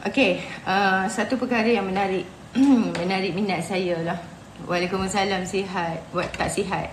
Okey, satu perkara yang menarik menarik minat saya lah. Waalaikumsalam, sihat. Tak sihat.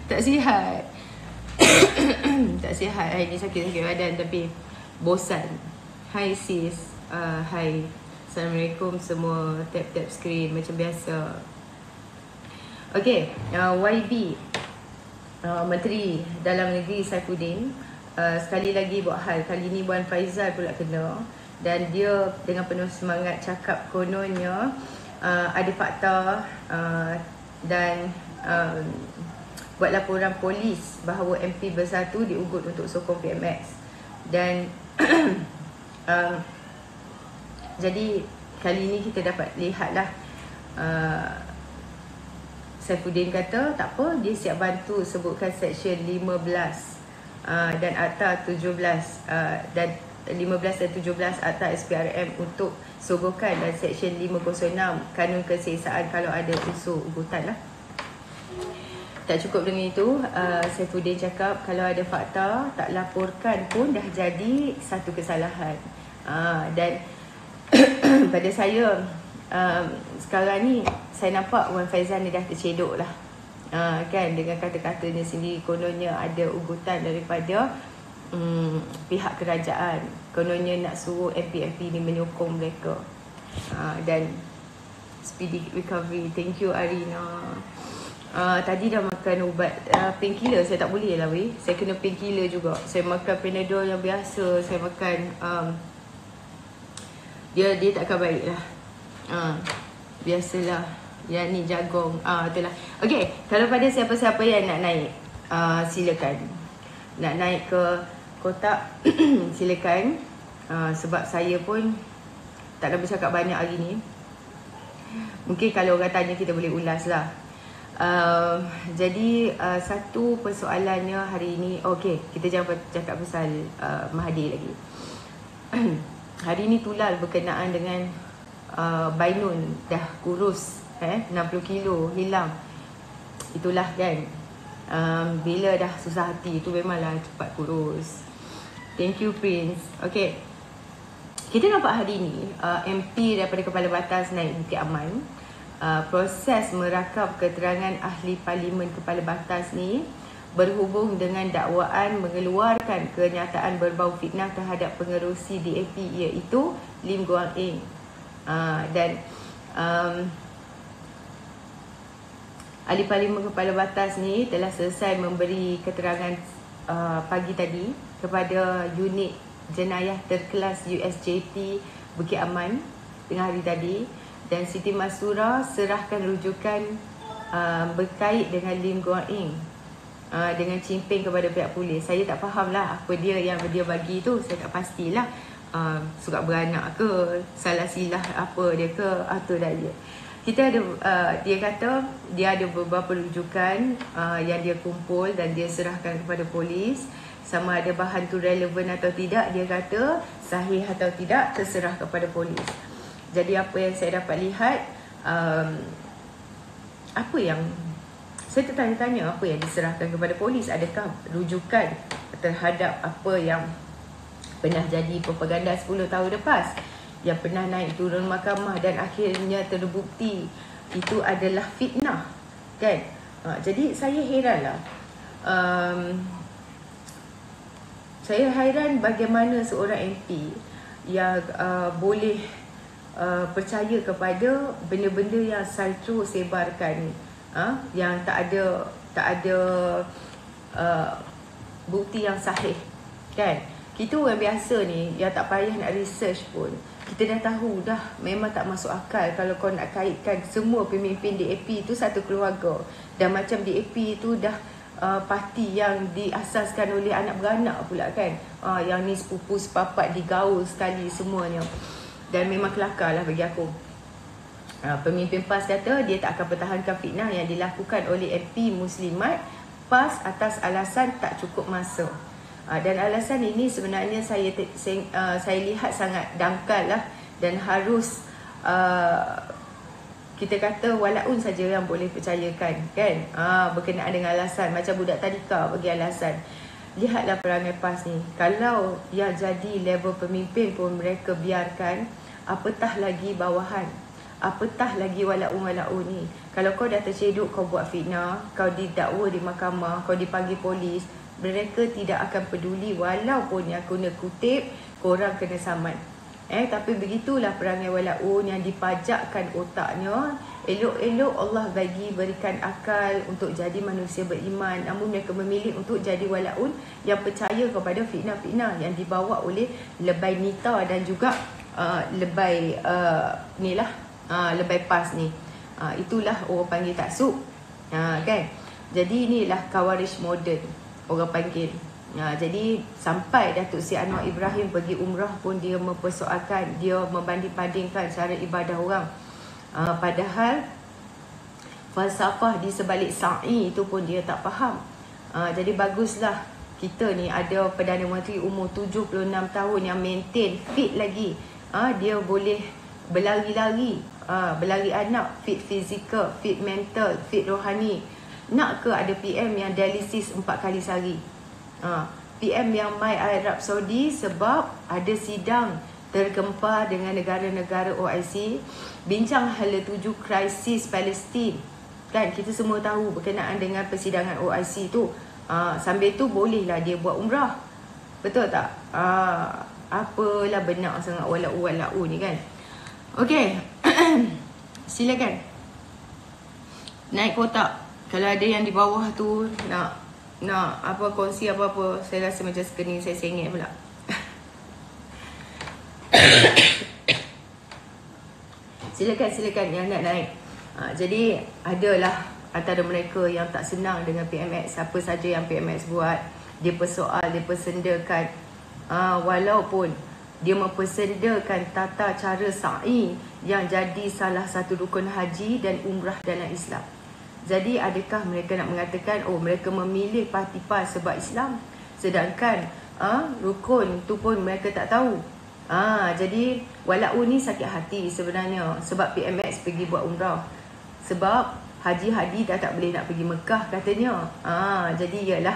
Tak sihat. Tak sihat. Hari ni sakit-sakit badan tapi bosan. Hai sis. Hai. Assalamualaikum semua. Tap-tap screen macam biasa. Okey, YB Menteri Dalam Negeri Saifuddin sekali lagi buat hal. Kali ni Wan Faizal pula kena. Dan dia dengan penuh semangat cakap kononnya ada fakta dan buat laporan polis bahawa MP Bersatu diugut untuk sokong PMX. Dan jadi kali ni kita dapat lihatlah Saifuddin kata tak apa, dia siap bantu sebutkan Seksyen 15 dan Akta 17 dan 15 dan 17 Akta SPRM untuk sogokan, dan Seksyen 506 Kanun Kesiasaan kalau ada unsur ugutan lah. Tak cukup dengan itu, Saifuddin cakap kalau ada fakta tak laporkan pun dah jadi satu kesalahan. Dan pada saya sekarang ni saya nampak Wan Faizal ni dah tercedok lah, kan, dengan kata-katanya sendiri. Kononnya ada ugutan daripada pihak kerajaan, kononnya nak suruh MP-MP ni menyokong mereka. Dan speedy recovery. Thank you Arina. Tadi dah makan ubat painkiller. Saya tak boleh lah weh, saya kena painkiller juga. Saya makan Panadol yang biasa. Saya makan dia takkan baik lah. Biasalah, yang ni jagung. Itulah. Okay, kalau pada siapa-siapa yang nak naik, silakan. Nak naik ke kotak, silakan. Sebab saya pun tak ada bercakap banyak hari ni. Mungkin kalau orang tanya kita boleh ulas lah. Jadi satu persoalannya hari ini, okay, kita jangan cakap pasal Mahathir lagi. Hari ni Tulal berkenaan dengan Bainun dah kurus 60 kilo hilang. Itulah kan, bila dah susah hati tu memanglah cepat kurus. Thank you Prince. Okay, kita nampak hari ni MP daripada Kepala Batas naik Bukit Aman. Proses merakam keterangan ahli parlimen Kepala Batas ni berhubung dengan dakwaan mengeluarkan kenyataan berbau fitnah terhadap pengerusi DAP iaitu Lim Guang Eng. Dan ahli parlimen Kepala Batas ni telah selesai memberi keterangan pagi tadi kepada unit jenayah terkelas USJT Bukit Aman tengah hari tadi. Dan Siti Mastura serahkan rujukan berkait dengan Lim Guang Eng dengan cimping kepada pihak polis. Saya tak faham lah apa dia yang dia bagi tu. Saya tak pastilah surat beranak ke, salah silah apa dia ke, atau daya. Kita ada dia kata dia ada beberapa rujukan yang dia kumpul dan dia serahkan kepada polis. Sama ada bahan tu relevan atau tidak, dia kata sahih atau tidak terserah kepada polis. Jadi apa yang saya dapat lihat, apa yang saya tertanya-tanya, apa yang diserahkan kepada polis? Adakah rujukan terhadap apa yang pernah jadi propaganda 10 tahun lepas, yang pernah naik turun mahkamah dan akhirnya terbukti itu adalah fitnah, kan? Jadi saya heranlah. Saya hairan bagaimana seorang MP yang boleh percaya kepada benda-benda yang Saltro sebarkan, yang tak ada bukti yang sahih, kan? Kita orang biasa ni yang tak payah nak research pun, kita dah tahu dah, memang tak masuk akal kalau kau nak kaitkan semua pemimpin DAP tu satu keluarga. Dan macam DAP tu dah parti yang diasaskan oleh anak beranak pula, kan? Yang ni sepupu sepapat digaul sekali semuanya. Dan memang kelakar lah bagi aku. Pemimpin PAS kata dia tak akan pertahankan fitnah yang dilakukan oleh MP Muslimat PAS atas alasan tak cukup masa. Dan alasan ini sebenarnya saya lihat sangat dangkal lah, dan harus kita kata walaun saja yang boleh percayakan, kan? Berkenaan dengan alasan, macam budak tadika bagi alasan. Lihatlah perangai PAS ni. Kalau yang jadi level pemimpin pun mereka biarkan, apatah lagi bawahan, apatah lagi walaun ni. Kalau kau dah terceduk, kau buat fitnah, kau didakwa di mahkamah, kau dipanggil polis, mereka tidak akan peduli walaupun yang kena kutip, korang kena saman. Tapi begitulah perangai walaun yang dipajakkan otaknya. Elok-elok Allah berikan akal untuk jadi manusia beriman, namun mereka memilih untuk jadi walaun yang percaya kepada fitnah-fitnah yang dibawa oleh lebay Nita dan juga lebay lebay PAS ni. Itulah orang panggil taksub, kan? Jadi inilah Khawarij moden orang panggil. Jadi sampai Datuk Seri Anwar Ibrahim pergi umrah pun dia mempersoalkan, dia membanding-bandingkan cara ibadah orang. Padahal falsafah di sebalik sa'i itu pun dia tak faham. Jadi baguslah kita ni ada Perdana Menteri umur 76 tahun yang maintain fit lagi. Dia boleh berlari-lari, berlari anak, fit fizikal, fit mental, fit rohani. Nak ke ada PM yang dialisis 4 kali sehari? PM yang mai Arab Saudi sebab ada sidang tergempar dengan negara-negara OIC, bincang hala tuju krisis Palestin, kan? Kita semua tahu berkenaan dengan persidangan OIC tu. Sambil tu bolehlah dia buat umrah, betul tak? Apalah benar sangat walau ni, kan? Okey. Silakan naik kotak. Kalau ada yang di bawah tu nak apa kongsi apa-apa, saya rasa macam sekening saya sengit pula. Silakan yang nak naik. Jadi adalah antara mereka yang tak senang dengan PMX. Apa saja yang PMX buat, dia persoal, dia persendakan. Walaupun dia mempersendakan tata cara sa'i yang jadi salah satu rukun haji dan umrah dalam Islam. Jadi adakah mereka nak mengatakan, oh mereka memilih parti PAS sebab Islam, sedangkan rukun tu pun mereka tak tahu. Jadi walaun ni sakit hati sebenarnya sebab PMX pergi buat umrah. Sebab Haji Hadi dah tak boleh nak pergi Mekah katanya. Jadi ialah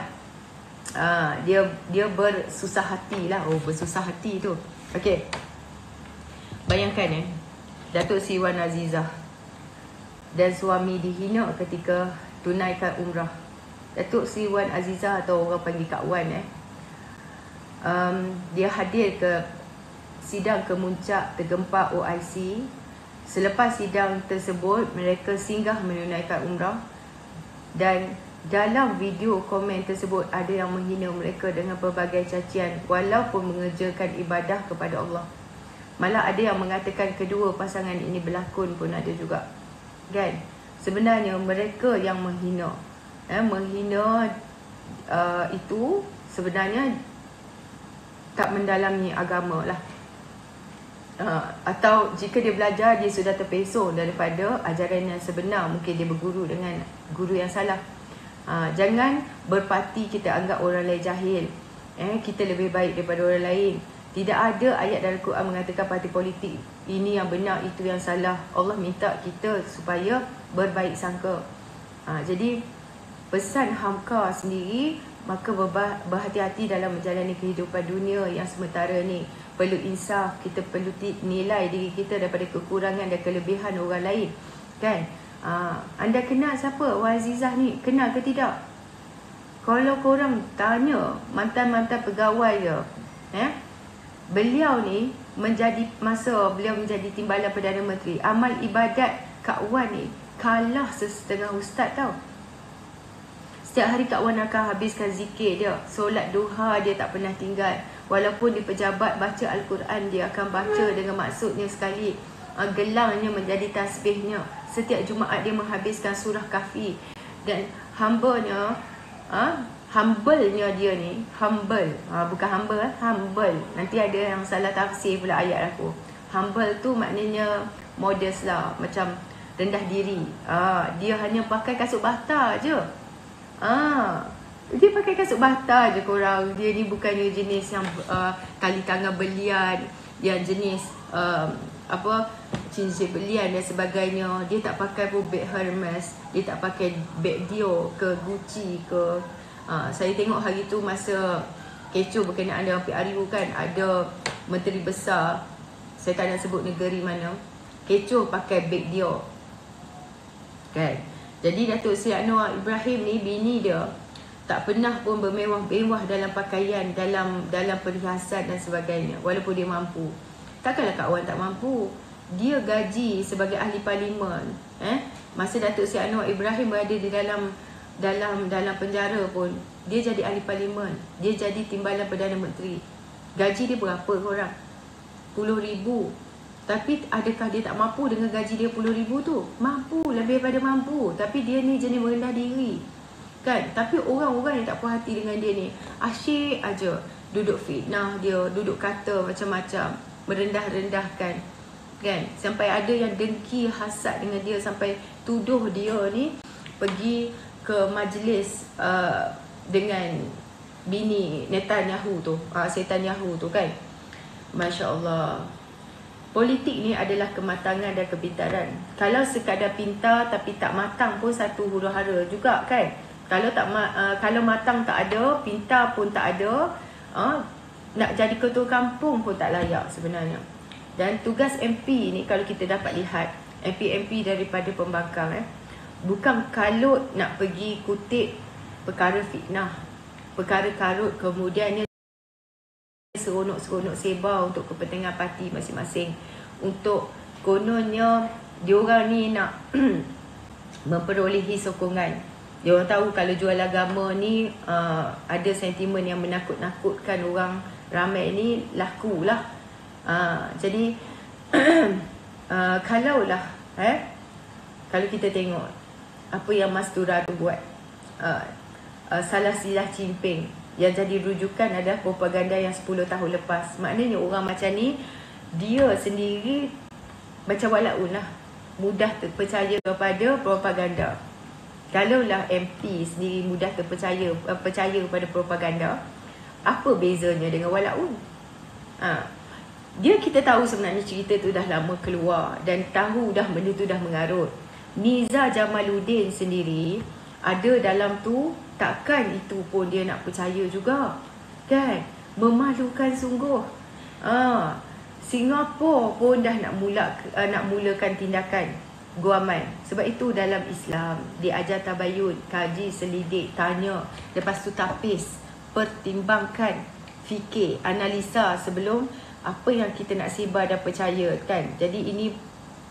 dia bersusah hati lah. Bersusah hati tu. Okey. Bayangkan Datuk Seri Wan Azizah dan suami dihina ketika tunaikan umrah. Datuk Seri Wan Azizah atau orang panggil Kak Wan dia hadir ke sidang kemuncak tergempar OIC. Selepas sidang tersebut, mereka singgah menunaikan umrah, dan dalam video komen tersebut ada yang menghina mereka dengan pelbagai cacian walaupun mengerjakan ibadah kepada Allah. Malah ada yang mengatakan kedua pasangan ini berlakon pun ada juga, kan? Sebenarnya mereka yang menghina itu sebenarnya tak mendalami agama lah. Atau jika dia belajar, dia sudah terpesong daripada ajaran yang sebenar. Mungkin dia berguru dengan guru yang salah. Jangan berparti kita anggap orang lain jahil. Kita lebih baik daripada orang lain. Tidak ada ayat dalam Quran mengatakan parti politik ini yang benar, itu yang salah. Allah minta kita supaya berbaik sangka. Jadi pesan Hamka sendiri, maka berhati-hati dalam menjalani kehidupan dunia yang sementara ni. Perlu insaf, kita perlu nilai diri kita daripada kekurangan dan kelebihan orang lain, kan? Anda kenal siapa Wan Azizah ni? Kenal ke tidak? Kalau korang tanya mantan-mantan pegawai dia, beliau ni masa beliau menjadi timbalan Perdana Menteri, amal ibadat Kak Wan ni kalah setengah ustaz tau. Setiap hari Kak Wan akan habiskan zikir dia, solat duha dia tak pernah tinggal. Walaupun di pejabat baca Al-Quran, dia akan baca dengan maksudnya sekali. Gelangnya menjadi tasbihnya. Setiap Jumaat dia menghabiskan surah Kahfi. Dan humble-nya dia ni, humble. Bukan humble, humble. Nanti ada yang salah tafsir pula ayat aku. Humble tu maknanya modest lah, macam rendah diri. Dia hanya pakai kasut bata je. Dia pakai kasut bata je korang. Dia ni bukannya jenis yang tali tangan belian, yang jenis apa cincin belian dan sebagainya. Dia tak pakai pun beg Hermes, dia tak pakai beg Dior ke Gucci ke. Saya tengok hari tu masa kecoh berkenaan dengan PRU kan, ada menteri besar, saya tak nak sebut negeri mana, kecoh pakai beg Dior kan. Jadi Datuk Seri Anwar Ibrahim ni, bini dia tak pernah pun bermewah-mewah dalam pakaian, dalam perhiasan dan sebagainya, walaupun dia mampu. Takkanlah Kak Wan tak mampu. Dia gaji sebagai ahli parlimen. Masa Datuk Seri Anwar Ibrahim berada di dalam penjara pun, dia jadi ahli parlimen, dia jadi timbalan Perdana Menteri. Gaji dia berapa korang? Puluh ribu. Tapi adakah dia tak mampu dengan gaji dia 10,000 tu? Mampu, lebih daripada mampu. Tapi dia ni jenis merendah diri kan. Tapi orang-orang yang tak puas hati dengan dia ni, asyik aja duduk fitnah dia, duduk kata macam-macam, merendah-rendahkan kan. Sampai ada yang dengki, hasad dengan dia, sampai tuduh dia ni pergi ke majlis dengan bini Netanyahu tu, Netanyahu tu kan. Masya Allah. Politik ni adalah kematangan dan kepintaran. Kalau sekadar pintar tapi tak matang pun satu huru-hara juga kan. Kalau matang tak ada, pintar pun tak ada, nak jadi ketua kampung pun tak layak sebenarnya. Dan tugas MP ni kalau kita dapat lihat, MP-MP daripada pembangkang bukan kalut nak pergi kutip perkara fitnah, perkara karut, kemudiannya seronok-seronok sebar untuk kepentingan parti masing-masing. Untuk kononnya diorang ni nak memperolehi sokongan. Diorang tahu kalau jual agama ni ada sentimen yang menakut-nakutkan orang ramai ni, lakulah. Jadi kalaulah kalau kita tengok apa yang Mas Tura tu buat, salah silah cimping, yang jadi rujukan adalah propaganda yang 10 tahun lepas. Maknanya orang macam ni, dia sendiri macam walaun lah, mudah terpercaya kepada propaganda. Kalaulah MP sendiri mudah percaya kepada propaganda, apa bezanya dengan walaun? Dia, kita tahu sebenarnya cerita tu dah lama keluar dan tahu dah benda tu dah mengarut. Niza Jamaluddin sendiri ada dalam tu, takkan itu pun dia nak percaya juga kan. Memalukan sungguh. Singapura pun dah nak mulakan tindakan guaman. Sebab itu dalam Islam diajar tabayun, kaji, selidik, tanya, lepas tu tapis, pertimbangkan, fikir, analisa sebelum apa yang kita nak sebar dan percaya kan. Jadi ini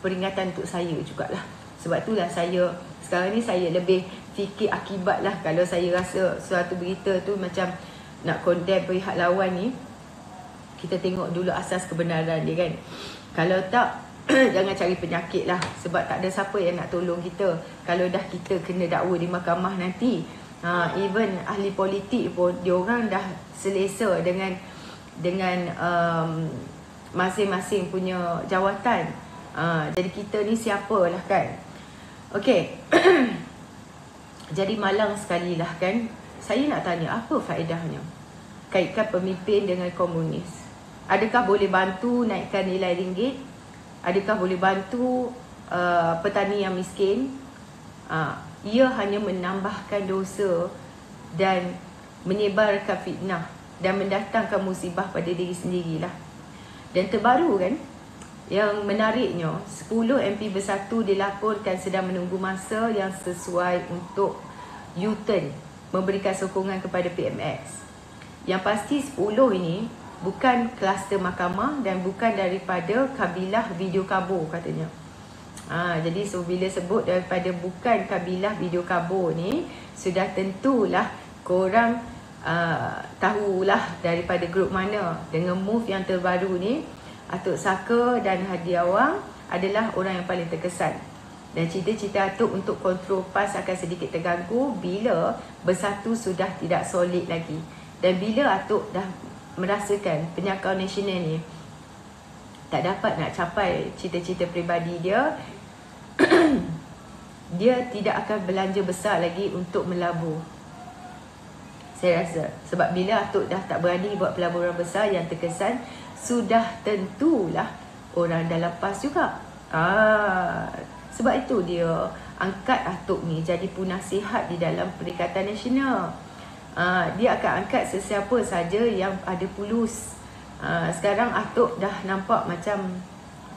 peringatan untuk saya jugalah. Sebab itulah saya sekarang ni saya lebih fikir akibat lah. Kalau saya rasa suatu berita tu macam nak condemn pihak lawan ni, kita tengok dulu asas kebenaran dia kan. Kalau tak, jangan cari penyakit lah. Sebab tak ada siapa yang nak tolong kita kalau dah kita kena dakwa di mahkamah nanti. Even ahli politik pun, diorang dah selesa dengan masing-masing punya jawatan. Jadi kita ni siapalah kan. Okey. Jadi malang sekali lah kan. Saya nak tanya, apa faedahnya kaitkan pemimpin dengan komunis? Adakah boleh bantu naikkan nilai ringgit? Adakah boleh bantu petani yang miskin? Ia hanya menambahkan dosa dan menyebarkan fitnah dan mendatangkan musibah pada diri sendirilah. Dan terbaru kan, yang menariknya, 10 MP bersatu dilaporkan sedang menunggu masa yang sesuai untuk U-turn, memberikan sokongan kepada PMX. Yang pasti 10 ini bukan kluster mahkamah dan bukan daripada kabilah video kabur katanya. Jadi bila sebut daripada bukan kabilah video kabur ni, sudah tentulah korang tahulah daripada grup mana. Dengan move yang terbaru ni, Atuk Saka dan Hadi Awang adalah orang yang paling terkesan. Dan cita-cita Atuk untuk kontrol PAS akan sedikit terganggu bila bersatu sudah tidak solid lagi. Dan bila Atuk dah merasakan penyakau nasional ni tak dapat nak capai cita-cita peribadi dia, dia tidak akan belanja besar lagi untuk melabur. Saya rasa sebab bila Atuk dah tak berani buat pelaburan besar yang terkesan, sudah tentulah orang dalam PAS juga. Sebab itu dia angkat Atuk ni jadi penasihat di dalam Perikatan Nasional. Dia akan angkat sesiapa saja yang ada pulus. Sekarang Atuk dah nampak macam,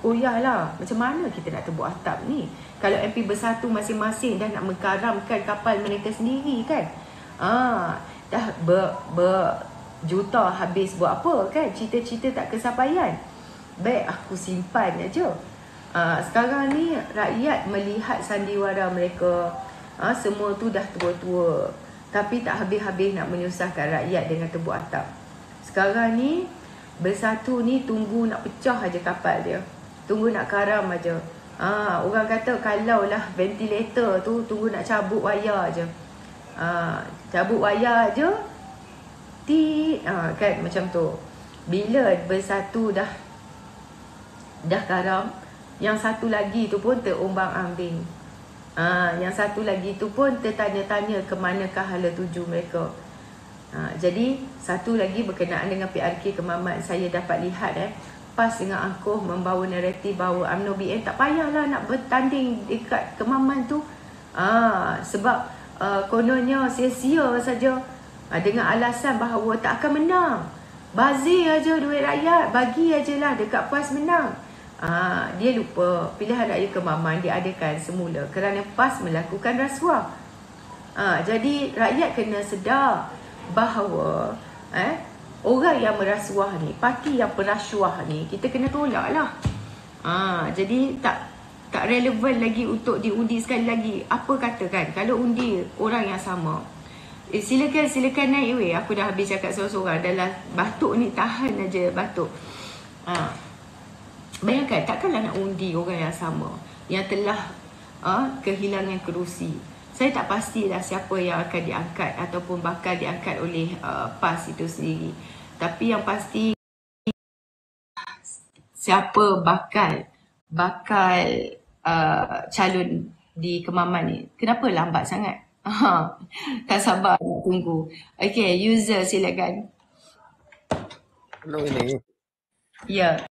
oh yalah, macam mana kita nak tebuk atap ni? Kalau MP bersatu masing-masing dah nak mengkaramkan kapal mereka sendiri kan? Dah berjuta habis buat apa kan? Cita-cita tak kesampaian. Baik, aku simpan aja. Sekarang ni rakyat melihat sandiwara mereka. Semua tu dah tua-tua. Tapi tak habis-habis nak menyusahkan rakyat dengan tebuk atap. Sekarang ni bersatu ni tunggu nak pecah aja kapal dia. Tunggu nak karam aja. Orang kata kalau lah ventilator tu tunggu nak cabut wayar aja. Cabut wayar aja. Kan macam tu. Bila bersatu dah karam, yang satu lagi tu pun terombang-ambing. Yang satu lagi tu pun tertanya-tanya ke manakah hala tuju mereka. Jadi satu lagi berkenaan dengan PRK Kemaman, saya dapat lihat PAS dengan Angkuh membawa naratif bahawa UMNO BN tak payahlah nak bertanding dekat Kemaman tu. Sebab kononnya sia-sia saja, dengan alasan bahawa tak akan menang. Bazir aja duit rakyat, bagi ajalah dekat PAS menang. Dia lupa pilihan raya Kemaman diadakan semula kerana PAS melakukan rasuah. Jadi rakyat kena sedar bahawa orang yang merasuah ni, parti yang perasuah ni, kita kena tolak lah. Jadi tak relevan lagi untuk diundi sekali lagi. Apa kata kan, kalau undi orang yang sama, silakan naik weh. Aku dah habis cakap seorang-seorang. Dalam batuk ni, tahan aja batuk. Bayangkan, takkanlah nak undi orang yang sama, yang telah kehilangan kerusi. Saya tak pastilah siapa yang akan diangkat ataupun bakal diangkat oleh PAS itu sendiri. Tapi yang pasti, siapa bakal calon di Kemaman ni. Kenapa lambat sangat? Tak sabar nak tunggu. Okay, user silakan. Hello ini. Ya.